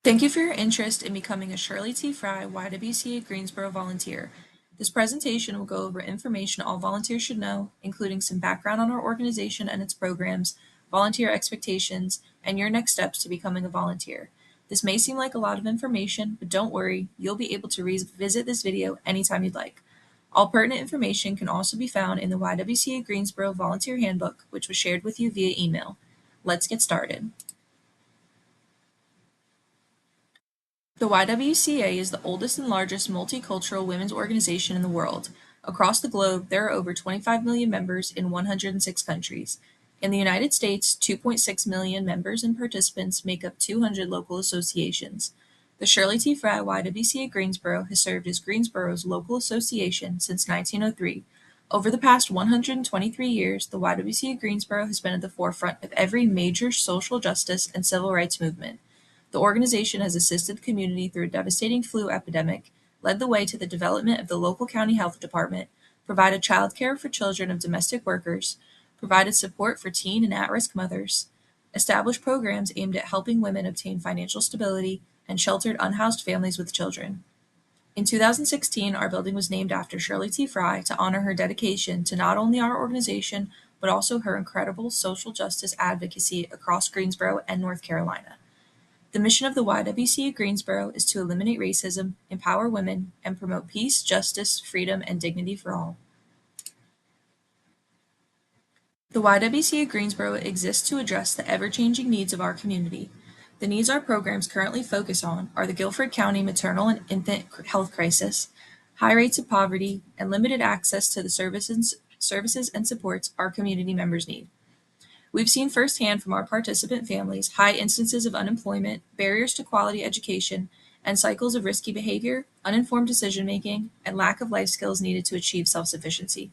Thank you for your interest in becoming a Shirley T. Fry YWCA Greensboro volunteer. This presentation will go over information all volunteers should know, including some background on our organization and its programs, volunteer expectations, and your next steps to becoming a volunteer. This may seem like a lot of information, but don't worry, you'll be able to revisit this video anytime you'd like. All pertinent information can also be found in the YWCA Greensboro Volunteer Handbook, which was shared with you via email. Let's get started. The YWCA is the oldest and largest multicultural women's organization in the world. Across the globe, there are over 25 million members in 106 countries. In the United States, 2.6 million members and participants make up 200 local associations. The Shirley T. Fry YWCA Greensboro has served as Greensboro's local association since 1903. Over the past 123 years, the YWCA Greensboro has been at the forefront of every major social justice and civil rights movement. The organization has assisted the community through a devastating flu epidemic, led the way to the development of the local county health department, provided childcare for children of domestic workers, provided support for teen and at-risk mothers, established programs aimed at helping women obtain financial stability, and sheltered unhoused families with children. In 2016, our building was named after Shirley T. Fry to honor her dedication to not only our organization, but also her incredible social justice advocacy across Greensboro and North Carolina. The mission of the YWCA Greensboro is to eliminate racism, empower women, and promote peace, justice, freedom, and dignity for all. The YWCA Greensboro exists to address the ever-changing needs of our community. The needs our programs currently focus on are the Guilford County maternal and infant health crisis, high rates of poverty, and limited access to the services and supports our community members need. We've seen firsthand from our participant families high instances of unemployment, barriers to quality education, and cycles of risky behavior, uninformed decision-making, and lack of life skills needed to achieve self-sufficiency.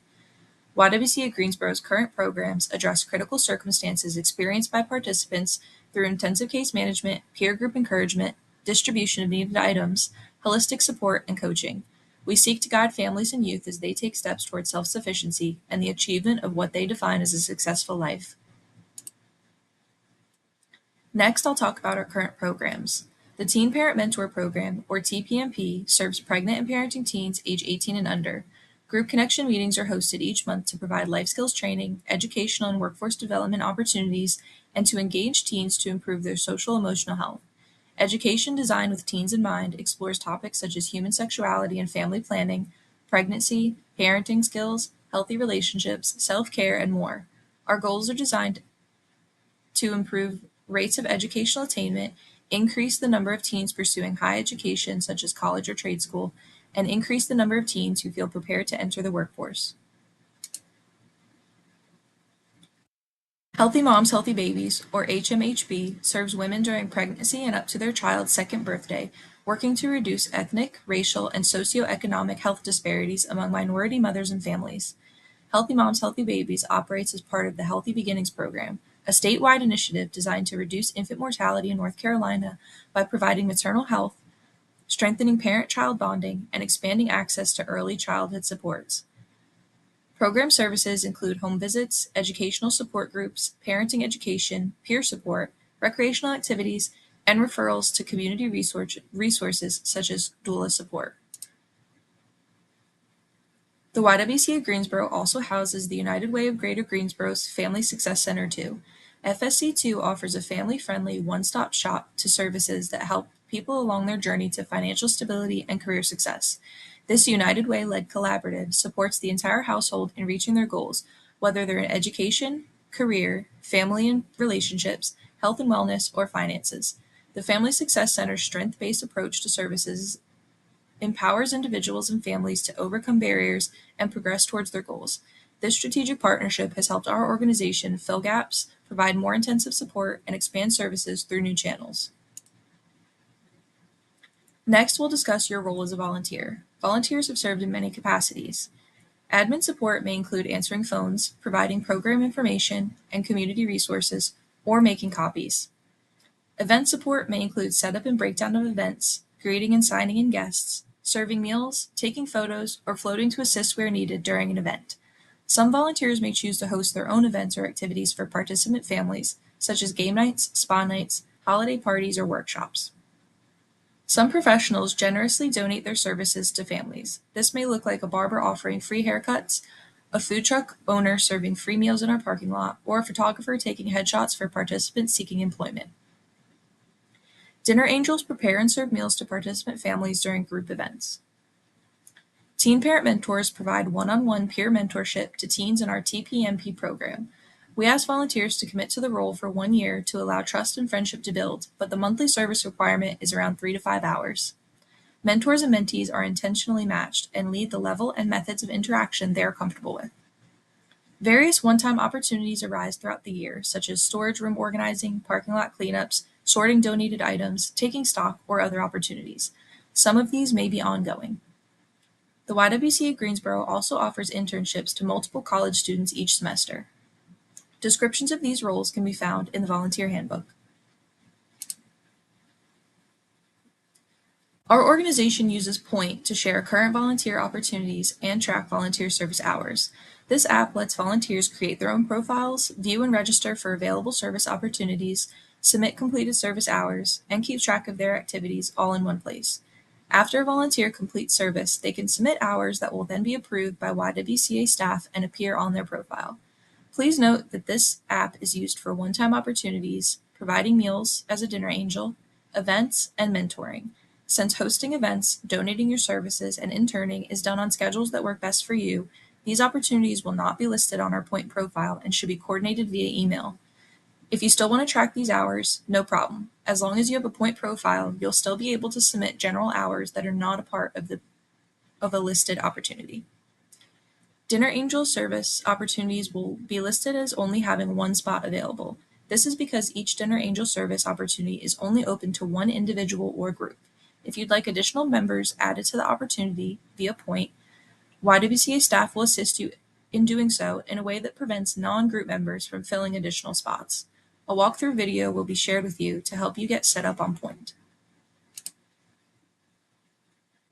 YWCA Greensboro's current programs address critical circumstances experienced by participants through intensive case management, peer group encouragement, distribution of needed items, holistic support, and coaching. We seek to guide families and youth as they take steps toward self-sufficiency and the achievement of what they define as a successful life. Next, I'll talk about our current programs. The Teen Parent Mentor Program, or TPMP, serves pregnant and parenting teens age 18 and under. Group connection meetings are hosted each month to provide life skills training, educational and workforce development opportunities, and to engage teens to improve their social emotional health. Education designed with teens in mind explores topics such as human sexuality and family planning, pregnancy, parenting skills, healthy relationships, self-care, and more. Our goals are designed to improve rates of educational attainment, increase the number of teens pursuing higher education such as college or trade school, and increase the number of teens who feel prepared to enter the workforce. Healthy Moms, Healthy Babies, or HMHB, serves women during pregnancy and up to their child's second birthday, working to reduce ethnic, racial, and socioeconomic health disparities among minority mothers and families. Healthy Moms, Healthy Babies operates as part of the Healthy Beginnings program, a statewide initiative designed to reduce infant mortality in North Carolina by providing maternal health, strengthening parent-child bonding, and expanding access to early childhood supports. Program services include home visits, educational support groups, parenting education, peer support, recreational activities, and referrals to community resources such as doula support. The YWCA Greensboro also houses the United Way of Greater Greensboro's Family Success Center II. FSC2 offers a family-friendly one-stop shop to services that help people along their journey to financial stability and career success. This United Way-led collaborative supports the entire household in reaching their goals, whether they're in education, career, family and relationships, health and wellness, or finances. The Family Success Center's strength-based approach to services empowers individuals and families to overcome barriers and progress towards their goals. This strategic partnership has helped our organization fill gaps, provide more intensive support, and expand services through new channels. Next, we'll discuss your role as a volunteer. Volunteers have served in many capacities. Admin support may include answering phones, providing program information and community resources, or making copies. Event support may include setup and breakdown of events, greeting and signing in guests, serving meals, taking photos, or floating to assist where needed during an event. Some volunteers may choose to host their own events or activities for participant families, such as game nights, spa nights, holiday parties, or workshops. Some professionals generously donate their services to families. This may look like a barber offering free haircuts, a food truck owner serving free meals in our parking lot, or a photographer taking headshots for participants seeking employment. Dinner angels prepare and serve meals to participant families during group events. Teen Parent Mentors provide one-on-one peer mentorship to teens in our TPMP program. We ask volunteers to commit to the role for 1 year to allow trust and friendship to build, but the monthly service requirement is around 3 to 5 hours. Mentors and mentees are intentionally matched and lead the level and methods of interaction they are comfortable with. Various one-time opportunities arise throughout the year, such as storage room organizing, parking lot cleanups, sorting donated items, taking stock, or other opportunities. Some of these may be ongoing. The YWCA Greensboro also offers internships to multiple college students each semester. Descriptions of these roles can be found in the Volunteer Handbook. Our organization uses Point to share current volunteer opportunities and track volunteer service hours. This app lets volunteers create their own profiles, view and register for available service opportunities, submit completed service hours, and keep track of their activities all in one place. After a volunteer completes service, they can submit hours that will then be approved by YWCA staff and appear on their profile. Please note that this app is used for one-time opportunities, providing meals as a dinner angel, events, and mentoring. Since hosting events, donating your services, and interning is done on schedules that work best for you, these opportunities will not be listed on our Point profile and should be coordinated via email. If you still want to track these hours, no problem. As long as you have a Point profile, you'll still be able to submit general hours that are not a part of a listed opportunity. Dinner Angel service opportunities will be listed as only having one spot available. This is because each Dinner Angel service opportunity is only open to one individual or group. If you'd like additional members added to the opportunity via Point, YWCA staff will assist you in doing so in a way that prevents non-group members from filling additional spots. A walkthrough video will be shared with you to help you get set up on Point.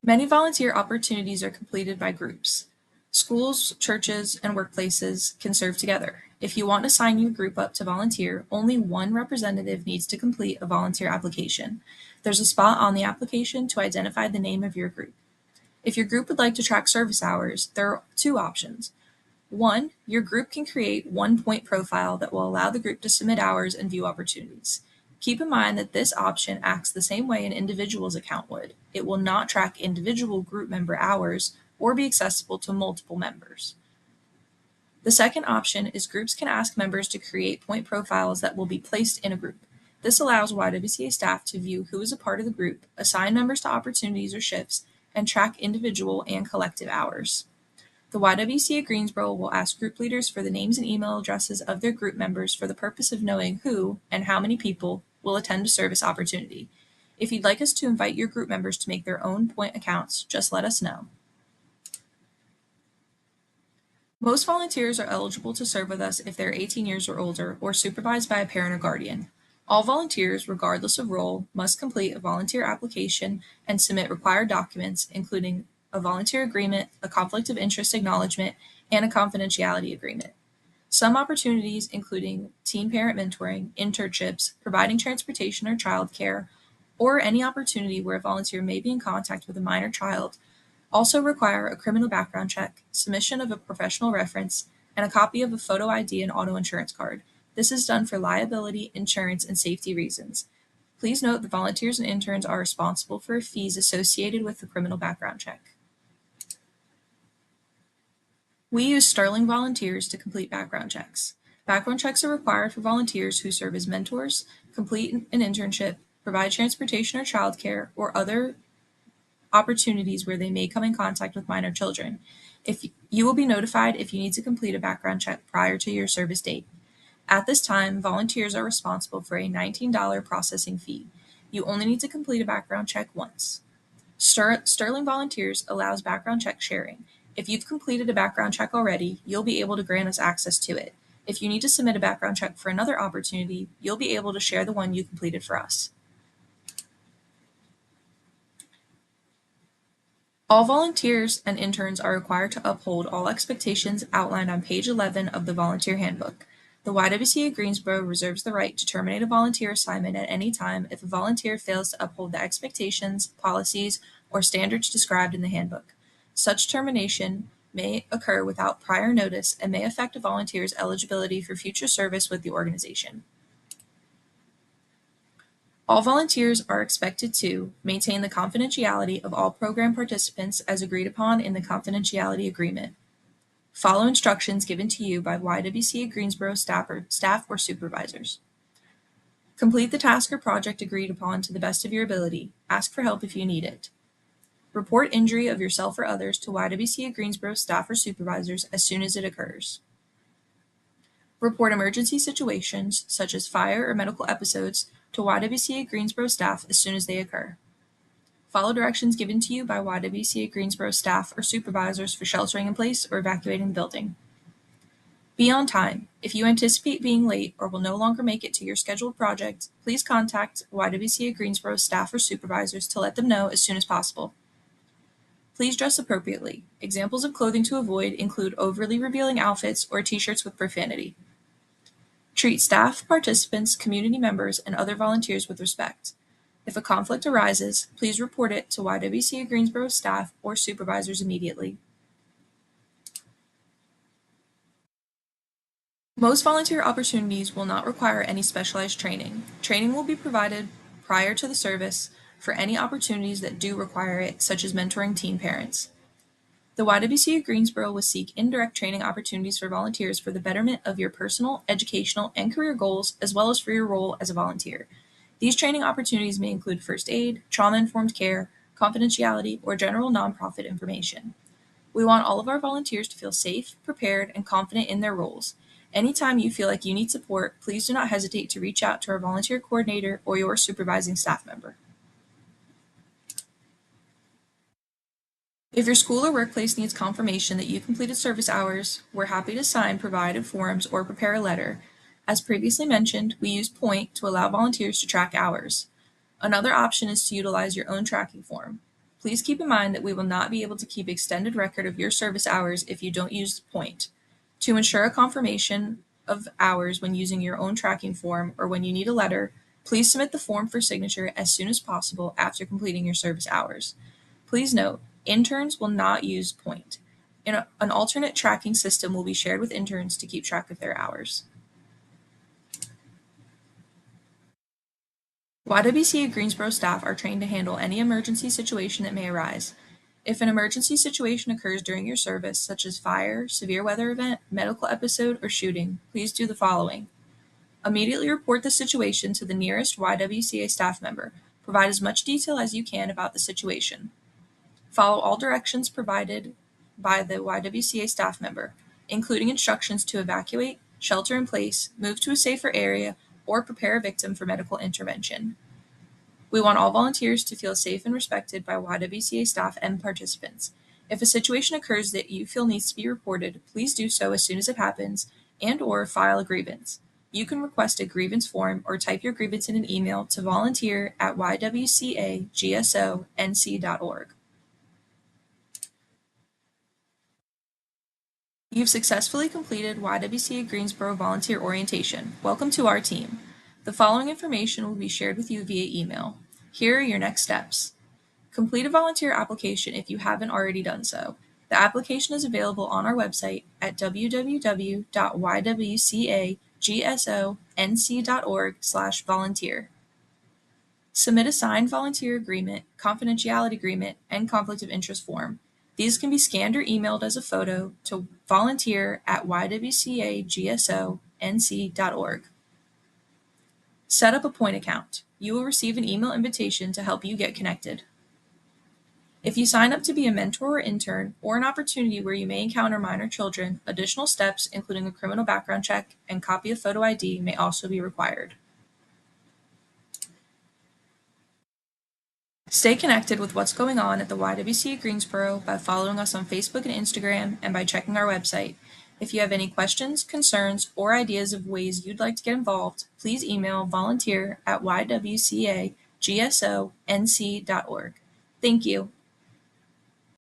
Many volunteer opportunities are completed by groups. Schools, churches, and workplaces can serve together. If you want to sign your group up to volunteer, only one representative needs to complete a volunteer application. There's a spot on the application to identify the name of your group. If your group would like to track service hours, there are two options. One, your group can create one Point profile that will allow the group to submit hours and view opportunities. Keep in mind that this option acts the same way an individual's account would. It will not track individual group member hours or be accessible to multiple members. The second option is groups can ask members to create Point profiles that will be placed in a group. This allows YWCA staff to view who is a part of the group, assign members to opportunities or shifts, and track individual and collective hours. The YWCA Greensboro will ask group leaders for the names and email addresses of their group members for the purpose of knowing who and how many people will attend a service opportunity. If you'd like us to invite your group members to make their own Point accounts, just let us know. Most volunteers are eligible to serve with us if they're 18 years or older or supervised by a parent or guardian. All volunteers, regardless of role, must complete a volunteer application and submit required documents, including a volunteer agreement, a conflict of interest acknowledgement, and a confidentiality agreement. Some opportunities, including teen parent mentoring, internships, providing transportation or childcare, or any opportunity where a volunteer may be in contact with a minor child, also require a criminal background check, submission of a professional reference, and a copy of a photo ID and auto insurance card. This is done for liability, insurance, and safety reasons. Please note that volunteers and interns are responsible for fees associated with the criminal background check. We use Sterling volunteers to complete background checks. Background checks are required for volunteers who serve as mentors, complete an internship, provide transportation or childcare, or other opportunities where they may come in contact with minor children. If you will be notified if you need to complete a background check prior to your service date. At this time, volunteers are responsible for a $19 processing fee. You only need to complete a background check once. Sterling Volunteers allows background check sharing. If you've completed a background check already, you'll be able to grant us access to it. If you need to submit a background check for another opportunity, you'll be able to share the one you completed for us. All volunteers and interns are required to uphold all expectations outlined on page 11 of the Volunteer Handbook. The YWCA Greensboro reserves the right to terminate a volunteer assignment at any time if a volunteer fails to uphold the expectations, policies, or standards described in the handbook. Such termination may occur without prior notice and may affect a volunteer's eligibility for future service with the organization. All volunteers are expected to maintain the confidentiality of all program participants as agreed upon in the confidentiality agreement. Follow instructions given to you by YWCA Greensboro staff or supervisors. Complete the task or project agreed upon to the best of your ability. Ask for help if you need it. Report injury of yourself or others to YWCA Greensboro staff or supervisors as soon as it occurs. Report emergency situations, such as fire or medical episodes, to YWCA Greensboro staff as soon as they occur. Follow directions given to you by YWCA Greensboro staff or supervisors for sheltering in place or evacuating the building. Be on time. If you anticipate being late or will no longer make it to your scheduled project, please contact YWCA Greensboro staff or supervisors to let them know as soon as possible. Please dress appropriately. Examples of clothing to avoid include overly revealing outfits or t-shirts with profanity. Treat staff, participants, community members, and other volunteers with respect. If a conflict arises, please report it to YWCA Greensboro staff or supervisors immediately. Most volunteer opportunities will not require any specialized training. Training will be provided prior to the service for any opportunities that do require it, such as mentoring teen parents. The YWCA Greensboro will seek indirect training opportunities for volunteers for the betterment of your personal, educational, and career goals, as well as for your role as a volunteer. These training opportunities may include first aid, trauma-informed care, confidentiality, or general nonprofit information. We want all of our volunteers to feel safe, prepared, and confident in their roles. Anytime you feel like you need support, please do not hesitate to reach out to our volunteer coordinator or your supervising staff member. If your school or workplace needs confirmation that you completed service hours, we're happy to sign provided forms or prepare a letter. As previously mentioned, we use Point to allow volunteers to track hours. Another option is to utilize your own tracking form. Please keep in mind that we will not be able to keep extended record of your service hours if you don't use Point. To ensure a confirmation of hours when using your own tracking form or when you need a letter, please submit the form for signature as soon as possible after completing your service hours. Please note, interns will not use Point. An alternate tracking system will be shared with interns to keep track of their hours. YWCA Greensboro staff are trained to handle any emergency situation that may arise. If an emergency situation occurs during your service, such as fire, severe weather event, medical episode, or shooting, please do the following. Immediately report the situation to the nearest YWCA staff member. Provide as much detail as you can about the situation. Follow all directions provided by the YWCA staff member, including instructions to evacuate, shelter in place, move to a safer area, or prepare a victim for medical intervention. We want all volunteers to feel safe and respected by YWCA staff and participants. If a situation occurs that you feel needs to be reported, please do so as soon as it happens and/or file a grievance. You can request a grievance form or type your grievance in an email to volunteer@ywcagsonc.org. You've successfully completed YWCA Greensboro Volunteer Orientation. Welcome to our team. The following information will be shared with you via email. Here are your next steps. Complete a volunteer application if you haven't already done so. The application is available on our website at www.ywcagsonc.org/volunteer. Submit a signed volunteer agreement, confidentiality agreement, and conflict of interest form. These can be scanned or emailed as a photo to volunteer@ywcagsonc.org. Set up a Point account. You will receive an email invitation to help you get connected. If you sign up to be a mentor or intern, or an opportunity where you may encounter minor children, additional steps, including a criminal background check and copy of photo ID, may also be required. Stay connected with what's going on at the YWCA Greensboro by following us on Facebook and Instagram and by checking our website. If you have any questions, concerns, or ideas of ways you'd like to get involved, please email volunteer@ywcagsonc.org. Thank you.